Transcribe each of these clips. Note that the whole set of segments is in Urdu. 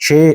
6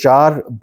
4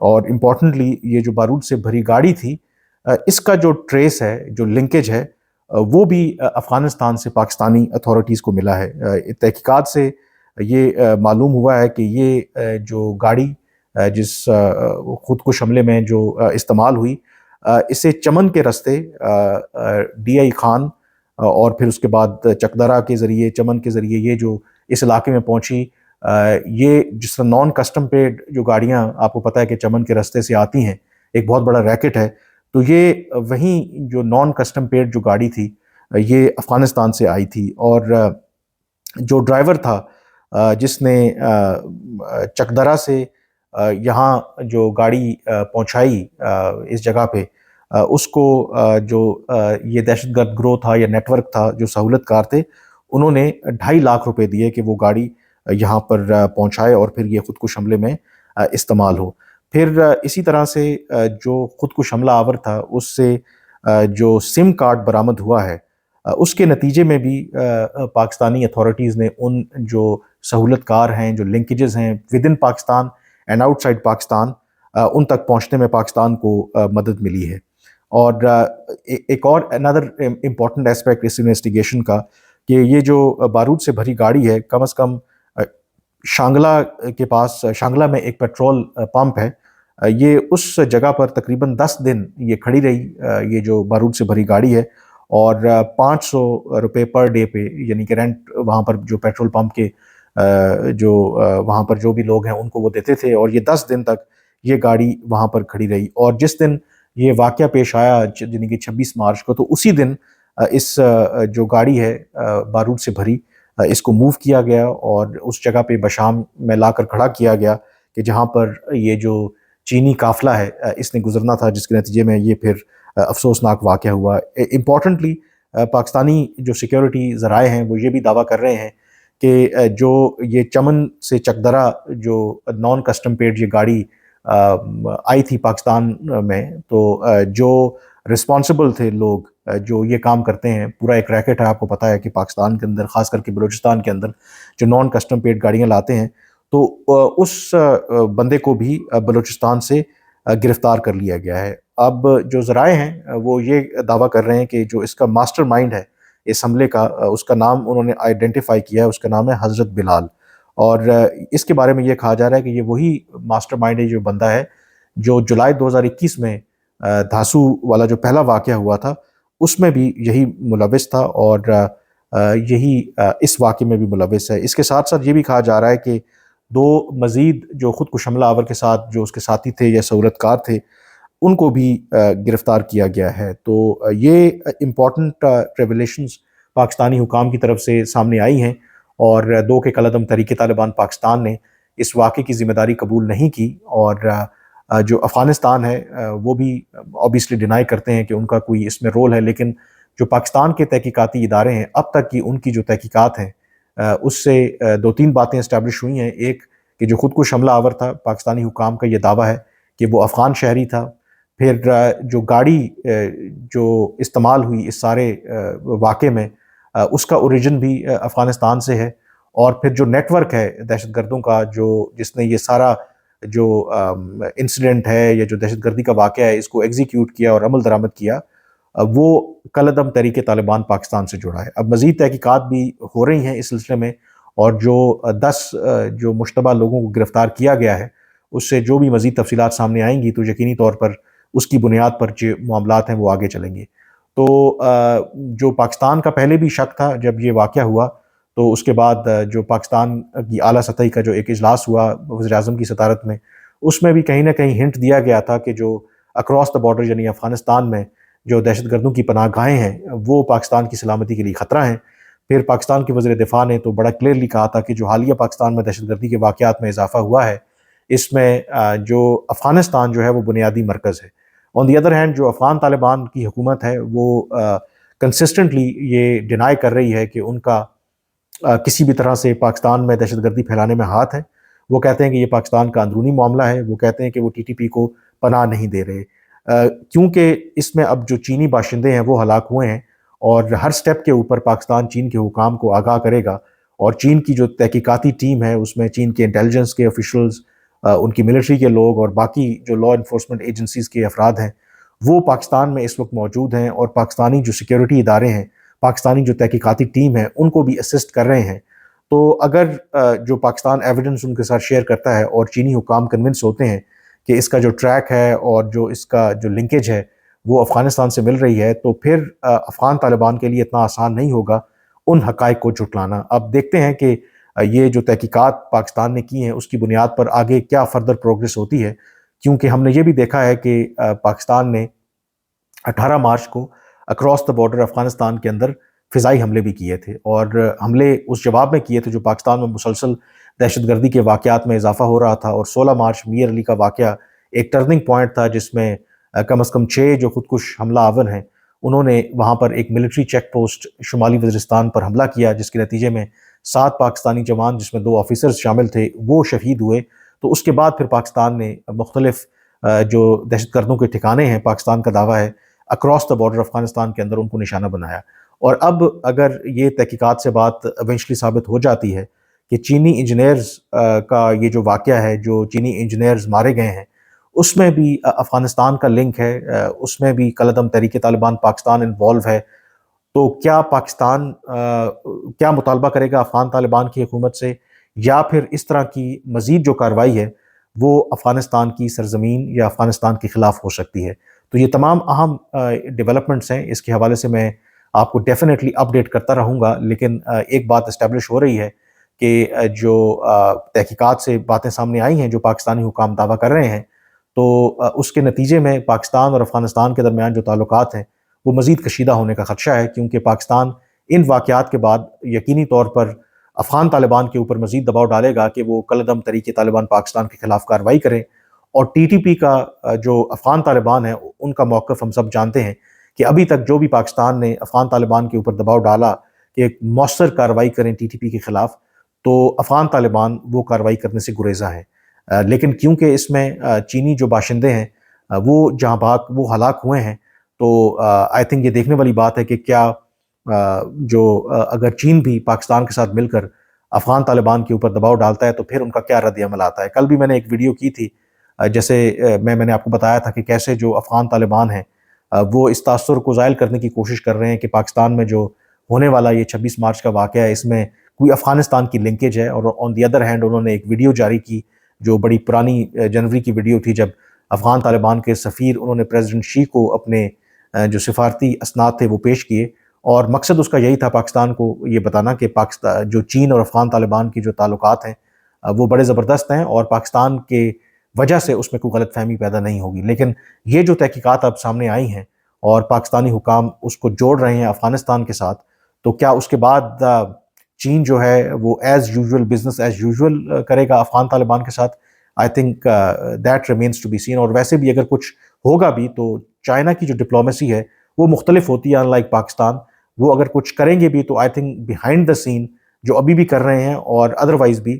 اور امپورٹنٹلی یہ جو بارود سے بھری گاڑی تھی اس کا جو ٹریس ہے، جو لنکیج ہے، وہ بھی افغانستان سے پاکستانی اتھارٹیز کو ملا ہے۔ تحقیقات سے یہ معلوم ہوا ہے کہ یہ جو گاڑی جس خودکش حملے میں جو استعمال ہوئی، اسے چمن کے رستے ڈی آئی خان اور پھر اس کے بعد چکدرا کے ذریعے، چمن کے ذریعے یہ جو اس علاقے میں پہنچی، یہ جس طرح نان کسٹم پیڈ جو گاڑیاں آپ کو پتہ ہے کہ چمن کے رستے سے آتی ہیں، ایک بہت بڑا ریکٹ ہے، تو یہ وہیں جو نان کسٹم پیڈ جو گاڑی تھی یہ افغانستان سے آئی تھی، اور جو ڈرائیور تھا جس نے چکدرا سے یہاں جو گاڑی پہنچائی اس جگہ پہ، اس کو جو یہ دہشت گرد گروہ تھا یا نیٹ ورک تھا جو سہولت کار تھے، انہوں نے 2.5 لاکھ روپے دیے کہ وہ گاڑی یہاں پر پہنچائے اور پھر یہ خودکش حملے میں استعمال ہو۔ پھر اسی طرح سے جو خودکش حملہ آور تھا اس سے جو سم کارڈ برآمد ہوا ہے، اس کے نتیجے میں بھی پاکستانی اتھارٹیز نے ان جو سہولت کار ہیں، جو لنکیجز ہیں with in Pakistan and outside Pakistan, ان تک پہنچنے میں پاکستان کو مدد ملی ہے۔ اور ایک اور اندر امپورٹنٹ ایسپیکٹ اس انویسٹیگیشن کا کہ یہ جو بارود سے بھری گاڑی ہے، کم از کم شانگلہ کے پاس، شانگلہ میں ایک پیٹرول پمپ ہے، یہ اس جگہ پر تقریباً 10 دن یہ کھڑی رہی، یہ جو بارود سے بھری گاڑی ہے، اور 500 روپے پر ڈے پہ، یعنی کہ رینٹ وہاں پر جو پیٹرول پمپ کے جو وہاں پر جو بھی لوگ ہیں ان کو وہ دیتے تھے، اور یہ 10 دن تک یہ گاڑی وہاں پر کھڑی رہی۔ اور جس دن یہ واقعہ پیش آیا یعنی کہ 26 مارچ کو، تو اسی دن اس جو گاڑی ہے بارود سے بھری، اس کو موو کیا گیا اور اس جگہ پہ بشام میں لا کر کھڑا کیا گیا کہ جہاں پر یہ جو چینی قافلہ ہے اس نے گزرنا تھا، جس کے نتیجے میں یہ پھر افسوسناک واقعہ ہوا۔ امپورٹنٹلی پاکستانی جو سیکیورٹی ذرائع ہیں وہ یہ بھی دعویٰ کر رہے ہیں کہ جو یہ چمن سے چکدرا جو نان کسٹم پیڈ یہ گاڑی آئی تھی پاکستان میں، تو جو رسپانسبل تھے لوگ جو یہ کام کرتے ہیں، پورا ایک ریکٹ ہے، آپ کو پتہ ہے کہ پاکستان کے اندر، خاص کر کے بلوچستان کے اندر جو نان کسٹم پیڈ گاڑیاں لاتے ہیں، تو اس بندے کو بھی بلوچستان سے گرفتار کر لیا گیا ہے۔ اب جو ذرائع ہیں وہ یہ دعویٰ کر رہے ہیں کہ جو اس کا ماسٹر مائنڈ ہے اس حملے کا، اس کا نام انہوں نے آئیڈینٹیفائی کیا ہے، اس کا نام ہے حضرت بلال، اور اس کے بارے میں یہ کہا جا رہا ہے کہ یہ وہی ماسٹر مائنڈ ہے، جو بندہ ہے جو جولائی 2021 میں دھاسو والا جو پہلا واقعہ ہوا تھا اس میں بھی یہی ملوث تھا، اور یہی اس واقعے میں بھی ملوث ہے۔ اس کے ساتھ ساتھ یہ بھی کہا جا رہا ہے کہ 2 مزید جو خودکش حملہ آور کے ساتھ جو اس کے ساتھی تھے یا سہولت کار تھے، ان کو بھی گرفتار کیا گیا ہے۔ تو یہ امپورٹنٹ ریویلیشنز پاکستانی حکام کی طرف سے سامنے آئی ہیں، اور 2 کے کالعدم تحریک طالبان پاکستان نے اس واقعے کی ذمہ داری قبول نہیں کی، اور جو افغانستان ہے وہ بھی اوبیسلی ڈینائی کرتے ہیں کہ ان کا کوئی اس میں رول ہے، لیکن جو پاکستان کے تحقیقاتی ادارے ہیں اب تک کی ان کی جو تحقیقات ہیں اس سے 2-3 باتیں اسٹیبلش ہوئی ہیں۔ ایک کہ جو خودکش حملہ آور تھا، پاکستانی حکام کا یہ دعویٰ ہے کہ وہ افغان شہری تھا۔ پھر جو گاڑی جو استعمال ہوئی اس سارے واقعے میں، اس کا اوریجن بھی افغانستان سے ہے، اور پھر جو نیٹ ورک ہے دہشت گردوں کا جس نے یہ سارا جو انسیڈنٹ ہے یا جو دہشت گردی کا واقعہ ہے اس کو ایگزیکیوٹ کیا اور عمل درآمد کیا، وہ کالعدم تحریک طالبان پاکستان سے جڑا ہے۔ اب مزید تحقیقات بھی ہو رہی ہیں اس سلسلے میں، اور جو 10 جو مشتبہ لوگوں کو گرفتار کیا گیا ہے اس سے جو بھی مزید تفصیلات سامنے آئیں گی تو یقینی طور پر اس کی بنیاد پر جو معاملات ہیں وہ آگے چلیں گے۔ تو جو پاکستان کا پہلے بھی شک تھا جب یہ واقعہ ہوا، تو اس کے بعد جو پاکستان کی اعلیٰ سطحی کا جو ایک اجلاس ہوا وزیر اعظم کی صدارت میں، اس میں بھی کہیں نہ کہیں ہنٹ دیا گیا تھا کہ جو اکراس دا بارڈر یعنی افغانستان میں جو دہشت گردوں کی پناہ گاہیں ہیں وہ پاکستان کی سلامتی کے لیے خطرہ ہیں۔ پھر پاکستان کے وزیر دفاع نے تو بڑا کلیئرلی کہا تھا کہ جو حالیہ پاکستان میں دہشت گردی کے واقعات میں اضافہ ہوا ہے، اس میں جو افغانستان جو ہے وہ بنیادی مرکز ہے۔ آن دی ادر ہینڈ جو افغان طالبان کی حکومت ہے وہ کنسسٹنٹلی یہ ڈینائی کر رہی ہے کہ ان کا کسی بھی طرح سے پاکستان میں دہشت گردی پھیلانے میں ہاتھ ہے۔ وہ کہتے ہیں کہ یہ پاکستان کا اندرونی معاملہ ہے، وہ کہتے ہیں کہ وہ TTP کو پناہ نہیں دے رہے، کیونکہ اس میں اب جو چینی باشندے ہیں وہ ہلاک ہوئے ہیں، اور ہر سٹیپ کے اوپر پاکستان چین کے حکام کو آگاہ کرے گا، اور چین کی جو تحقیقاتی ٹیم ہے اس میں چین کے انٹیلیجنس کے آفیشلز ان کی ملٹری کے لوگ اور باقی جو لا انفورسمنٹ ایجنسیز کے افراد ہیں وہ پاکستان میں اس وقت موجود ہیں، اور پاکستانی جو سیکیورٹی ادارے ہیں، پاکستانی جو تحقیقاتی ٹیم ہے، ان کو بھی اسسٹ کر رہے ہیں۔ تو اگر جو پاکستان ایویڈنس ان کے ساتھ شیئر کرتا ہے اور چینی حکام کنونس ہوتے ہیں کہ اس کا جو ٹریک ہے اور جو اس کا جو لنکیج ہے وہ افغانستان سے مل رہی ہے، تو پھر افغان طالبان کے لیے اتنا آسان نہیں ہوگا ان حقائق کو جھٹلانا۔ اب دیکھتے ہیں کہ یہ جو تحقیقات پاکستان نے کی ہیں اس کی بنیاد پر آگے کیا فردر پروگریس ہوتی ہے، کیونکہ ہم نے یہ بھی دیکھا ہے کہ پاکستان نے 18 مارچ کو اکراس دا بارڈر افغانستان کے اندر فضائی حملے بھی کیے تھے، اور حملے اس جواب میں کیے تھے جو پاکستان میں مسلسل دہشت گردی کے واقعات میں اضافہ ہو رہا تھا۔ اور 16 مارچ میر علی کا واقعہ ایک ٹرننگ پوائنٹ تھا جس میں کم از کم 6 جو خودکش حملہ آور ہیں انہوں نے وہاں پر ایک ملٹری چیک پوسٹ شمالی وزیرستان پر حملہ کیا، جس کے نتیجے میں 7 پاکستانی جوان جس میں 2 آفیسرز شامل تھے وہ شہید ہوئے۔ تو اس کے بعد پھر پاکستان نے مختلف جو دہشت گردوں کے ٹھکانے ہیں، پاکستان کا دعویٰ ہے اکراس دا بارڈر افغانستان کے اندر ان کو نشانہ بنایا۔ اور اب اگر یہ تحقیقات سے بات ایونچولی ثابت ہو جاتی ہے کہ چینی انجینئرز کا یہ جو واقعہ ہے، جو چینی انجینئرز مارے گئے ہیں اس میں بھی افغانستان کا لنک ہے، اس میں بھی کالعدم تحریک طالبان پاکستان انوالو ہے، تو کیا پاکستان کیا مطالبہ کرے گا افغان طالبان کی حکومت سے، یا پھر اس طرح کی مزید جو کارروائی ہے وہ افغانستان کی سرزمین یا افغانستان کے خلاف ہو سکتی ہے؟ تو یہ تمام اہم ڈیولپمنٹس ہیں، اس کے حوالے سے میں آپ کو ڈیفینیٹلی اپڈیٹ کرتا رہوں گا۔ لیکن ایک بات اسٹیبلش ہو رہی ہے کہ جو تحقیقات سے باتیں سامنے آئی ہیں جو پاکستانی حکام دعویٰ کر رہے ہیں، تو اس کے نتیجے میں پاکستان اور افغانستان کے درمیان جو تعلقات ہیں وہ مزید کشیدہ ہونے کا خدشہ ہے، کیونکہ پاکستان ان واقعات کے بعد یقینی طور پر افغان طالبان کے اوپر مزید دباؤ ڈالے گا کہ وہ کالعدم تحریک طالبان پاکستان کے خلاف کارروائی کریں۔ اور ٹی ٹی پی کا جو افغان طالبان ہیں ان کا موقف ہم سب جانتے ہیں کہ ابھی تک جو بھی پاکستان نے افغان طالبان کے اوپر دباؤ ڈالا کہ ایک مؤثر کارروائی کریں ٹی ٹی پی کے خلاف، تو افغان طالبان وہ کارروائی کرنے سے گریزاں ہیں۔ لیکن کیونکہ اس میں چینی جو باشندے ہیں وہ جہاں بھاگ وہ ہلاک ہوئے ہیں، تو آئی تھنک یہ دیکھنے والی بات ہے کہ کیا جو اگر چین بھی پاکستان کے ساتھ مل کر افغان طالبان کے اوپر دباؤ ڈالتا ہے تو پھر ان کا کیا رد عمل آتا ہے۔ کل بھی میں نے ایک ویڈیو کی تھی جیسے میں نے آپ کو بتایا تھا کہ کیسے جو افغان طالبان ہیں وہ اس تاثر کو زائل کرنے کی کوشش کر رہے ہیں کہ پاکستان میں جو ہونے والا یہ 26 مارچ کا واقعہ ہے اس میں کوئی افغانستان کی لنکیج ہے، اور آن دی ادر ہینڈ انہوں نے ایک ویڈیو جاری کی جو بڑی پرانی جنوری کی ویڈیو تھی، جب افغان طالبان کے سفیر انہوں نے پریزیڈنٹ شی کو اپنے جو سفارتی اسناد تھے وہ پیش کیے، اور مقصد اس کا یہی تھا پاکستان کو یہ بتانا کہ پاکستان جو چین اور افغان طالبان کی جو تعلقات ہیں وہ بڑے زبردست ہیں، اور پاکستان کے وجہ سے اس میں کوئی غلط فہمی پیدا نہیں ہوگی۔ لیکن یہ جو تحقیقات اب سامنے آئی ہیں اور پاکستانی حکام اس کو جوڑ رہے ہیں افغانستان کے ساتھ، تو کیا اس کے بعد چین جو ہے وہ as usual business as usual کرے گا افغان طالبان کے ساتھ؟ I think that remains to be seen. اور ویسے بھی اگر کچھ ہوگا بھی تو چائنا کی جو ڈپلومیسی ہے وہ مختلف ہوتی ہے ان لائک پاکستان، وہ اگر کچھ کریں گے بھی تو آئی تھنک بیہائنڈ دا سین جو ابھی بھی کر رہے ہیں اور ادروائز بھی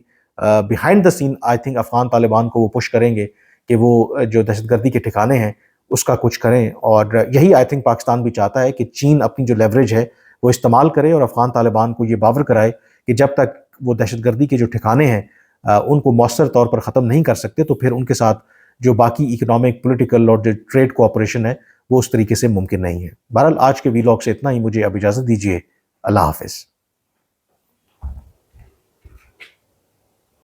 behind the scene I think Afghan Taliban کو وہ پش کریں گے کہ وہ جو دہشت گردی کے ٹھکانے ہیں اس کا کچھ کریں۔ اور یہی آئی تھنک پاکستان بھی چاہتا ہے کہ چین اپنی جو لیوریج ہے وہ استعمال کرے اور افغان طالبان کو یہ باور کرائے کہ جب تک وہ دہشت گردی کے جو ٹھکانے ہیں ان کو مؤثر طور پر ختم نہیں کر سکتے تو پھر ان کے ساتھ جو باقی اکنامک، پولیٹیکل اور جو ٹریڈ کوآپریشن ہے وہ اس طریقے سے ممکن نہیں ہے۔ بہرحال آج کے ویلاگ سے اتنا ہی، مجھے اب اجازت دیجیے، اللہ حافظ۔